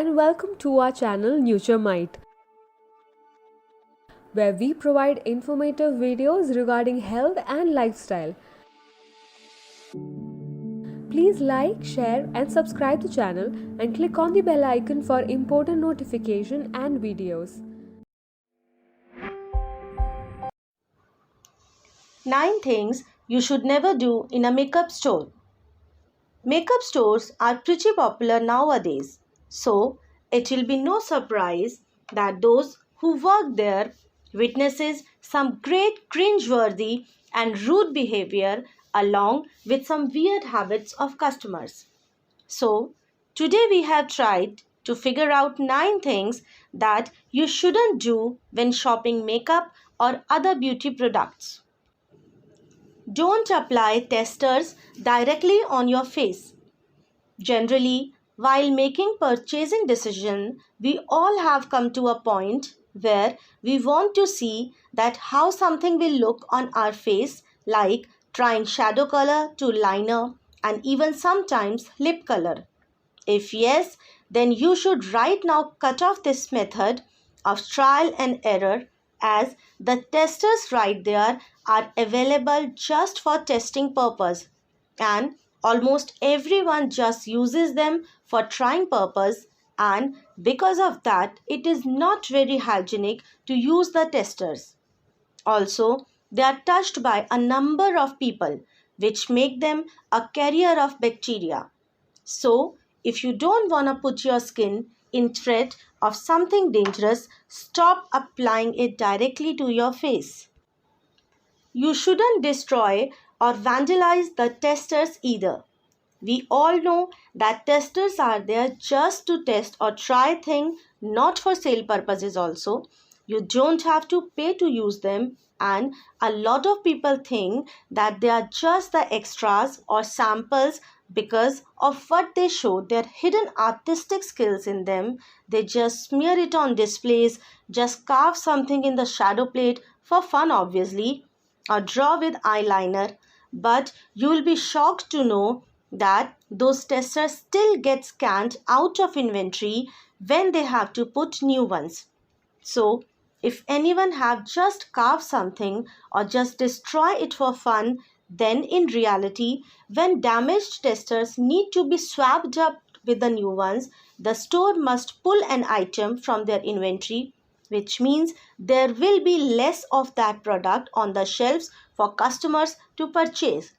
and welcome to our channel NutureMite, where we provide informative videos regarding health and lifestyle. Please like, share and subscribe the channel and click on the bell icon for important notification and videos. 9 things you should never do in a makeup store. Makeup stores are pretty popular nowadays, so it will be no surprise that those who work there witnesses some great cringeworthy and rude behavior along with some weird habits of customers. So, today we have tried to figure out 9 things that you shouldn't do when shopping makeup or other beauty products. Don't apply testers directly on your face. Generally, while making purchasing decision, we all have come to a point where we want to see that how something will look on our face, like trying shadow color to liner and even sometimes lip color. If yes, then you should right now cut off this method of trial and error, as the testers right there are available just for testing purpose, and almost everyone just uses them for trying purpose, and because of that it is not very hygienic to use the testers. Also, they are touched by a number of people, which make them a carrier of bacteria. So, if you don't want to put your skin in threat of something dangerous, stop applying it directly to your face. You shouldn't destroy or vandalize the testers either. We all know that testers are there just to test or try things, not for sale purposes also. You don't have to pay to use them, and a lot of people think that they are just the extras or samples because of what they show their hidden artistic skills in them. They just smear it on displays, just carve something in the shadow plate for fun obviously, or draw with eyeliner, but you will be shocked to know that those testers still get scanned out of inventory when they have to put new ones. So, if anyone have just carved something or just destroy it for fun, then in reality, when damaged testers need to be swapped up with the new ones, the store must pull an item from their inventory, which means there will be less of that product on the shelves for customers to purchase.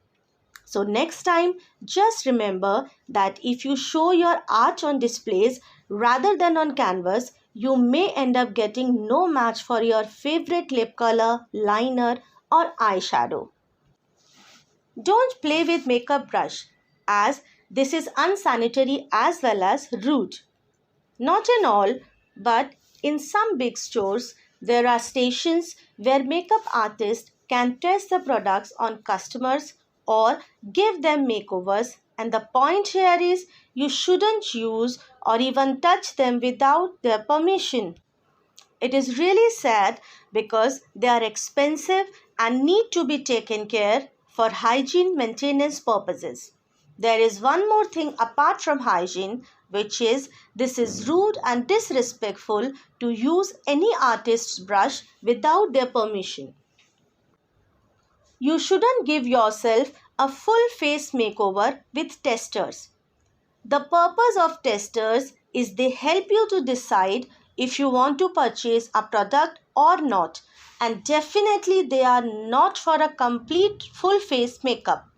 So next time, just remember that if you show your art on displays rather than on canvas, you may end up getting no match for your favorite lip color, liner or eyeshadow. Don't play with makeup brush, as this is unsanitary as well as rude. Not in all, but in some big stores, there are stations where makeup artists can test the products on customers or give them makeovers, and the point here is you shouldn't use or even touch them without their permission. It is really sad because they are expensive and need to be taken care for hygiene maintenance purposes. There is one more thing apart from hygiene, which is this is rude and disrespectful to use any artist's brush without their permission. You shouldn't give yourself a full face makeover with testers. The purpose of testers is they help you to decide if you want to purchase a product or not, and definitely they are not for a complete full face makeup.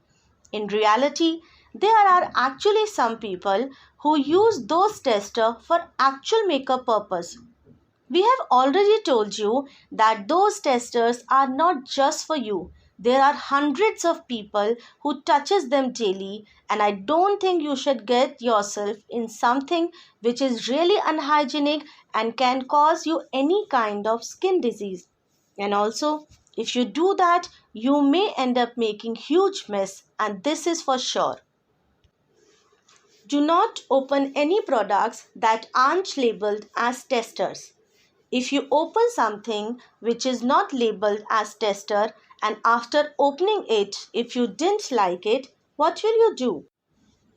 In reality, there are actually some people who use those testers for actual makeup purpose. We have already told you that those testers are not just for you. There are hundreds of people who touches them daily, and I don't think you should get yourself in something which is really unhygienic and can cause you any kind of skin disease. And also, if you do that, you may end up making huge mess, and this is for sure. Do not open any products that aren't labeled as testers. If you open something which is not labeled as tester, and after opening it, if you didn't like it, what will you do?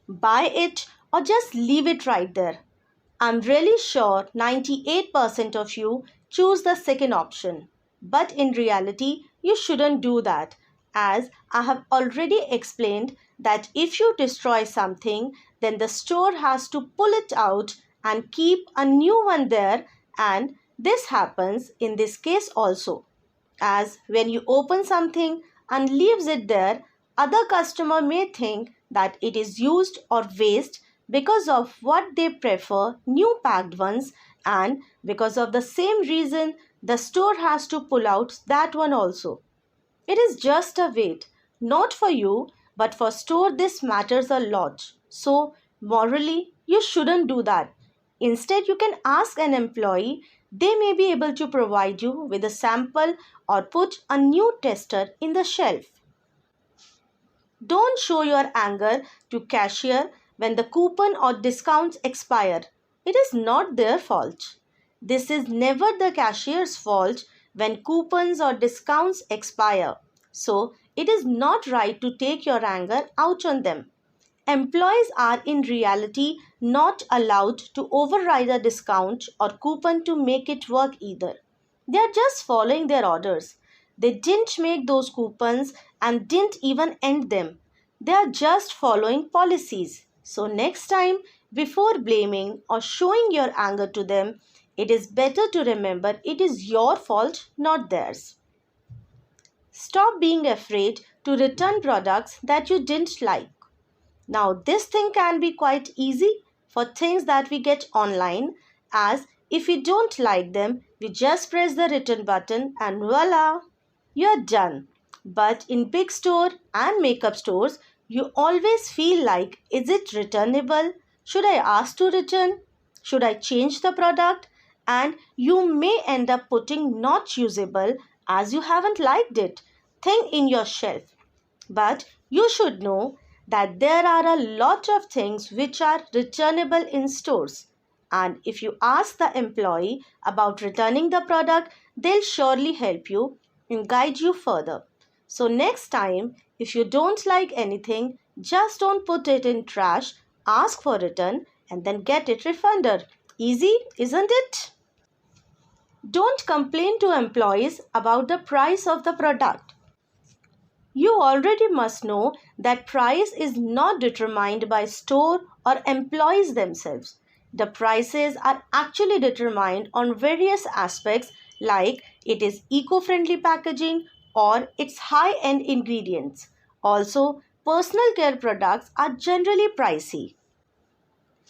Buy it or just leave it right there? I'm really sure 98% of you choose the second option. But in reality, you shouldn't do that, as I have already explained that if you destroy something, then the store has to pull it out and keep a new one there, and this happens in this case also, as when you open something and leaves it there, other customer may think that it is used or waste because of what they prefer new packed ones, and because of the same reason the store has to pull out that one also. It is just a weight, not for you, but for store this matters a lot. So morally you shouldn't do that. Instead, you can ask an employee. They may be able to provide you with a sample or put a new tester in the shelf. Don't show your anger to cashier when the coupon or discounts expire. It is not their fault. This is never the cashier's fault when coupons or discounts expire. So, it is not right to take your anger out on them. Employees are in reality not allowed to override a discount or coupon to make it work either. They are just following their orders. They didn't make those coupons and didn't even end them. They are just following policies. So, next time, before blaming or showing your anger to them, it is better to remember it is your fault, not theirs. Stop being afraid to return products that you didn't like. Now, this thing can be quite easy for things that we get online, as if we don't like them, we just press the return button and voila, you're done. But in big store and makeup stores, you always feel like, is it returnable? Should I ask to return? Should I change the product? And you may end up putting not usable as you haven't liked it thing in your shelf. But you should know that there are a lot of things which are returnable in stores. And if you ask the employee about returning the product, they'll surely help you and guide you further. So next time, if you don't like anything, just don't put it in trash, ask for return and then get it refunded. Easy, isn't it? Don't complain to employees about the price of the product. You already must know that price is not determined by store or employees themselves. The prices are actually determined on various aspects like it is eco-friendly packaging or its high-end ingredients. Also, personal care products are generally pricey.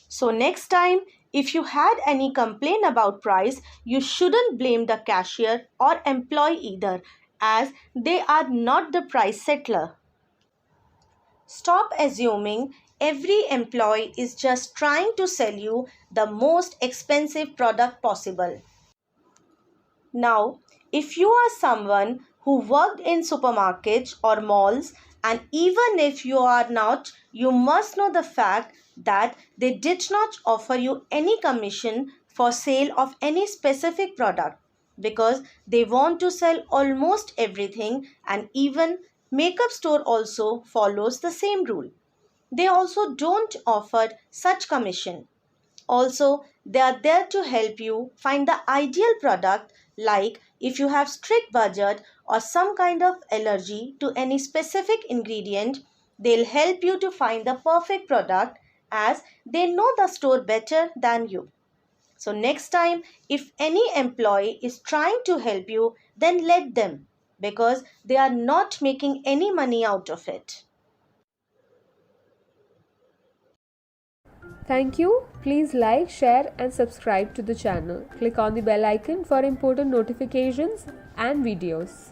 So next time, if you had any complaint about price, you shouldn't blame the cashier or employee either, as they are not the price settler. Stop assuming every employee is just trying to sell you the most expensive product possible. Now, if you are someone who worked in supermarkets or malls, and even if you are not, you must know the fact that they did not offer you any commission for sale of any specific product, because they want to sell almost everything, and even makeup store also follows the same rule. They also don't offer such commission. Also, they are there to help you find the ideal product, like if you have strict budget or some kind of allergy to any specific ingredient, they'll help you to find the perfect product, as they know the store better than you. So next time, if any employee is trying to help you, then let them, because they are not making any money out of it. Thank you. Please like, share and subscribe to the channel. Click on the bell icon for important notifications and videos.